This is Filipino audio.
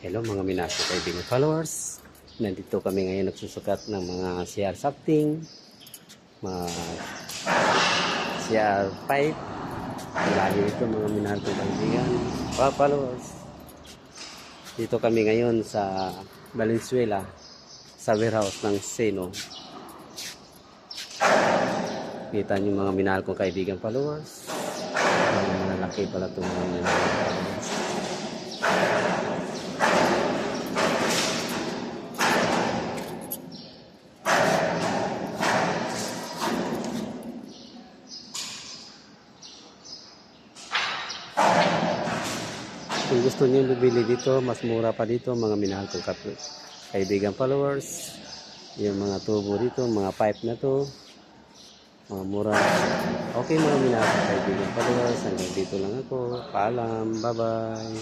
Hello mga minasyo kaibigan followers. Nandito kami ngayon nagsusukat ng mga CR safting, mga CR pipe. Lahi ito mga minahal kong kaibigan followers. Dito kami ngayon sa Valenzuela, sa warehouse ng Seno. Kita niyo mga minahal kong kaibigan followers. Mga lalaki pala itong mga minahal kong followers. Kung gusto niyo bumili dito, mas mura pa dito mga minahal kong kaibigan followers. Yung mga tubo dito, mga pipe na to, mga mura. Okay mga minahal kong kaibigan followers, hanggang dito lang ako. Paalam, bye bye.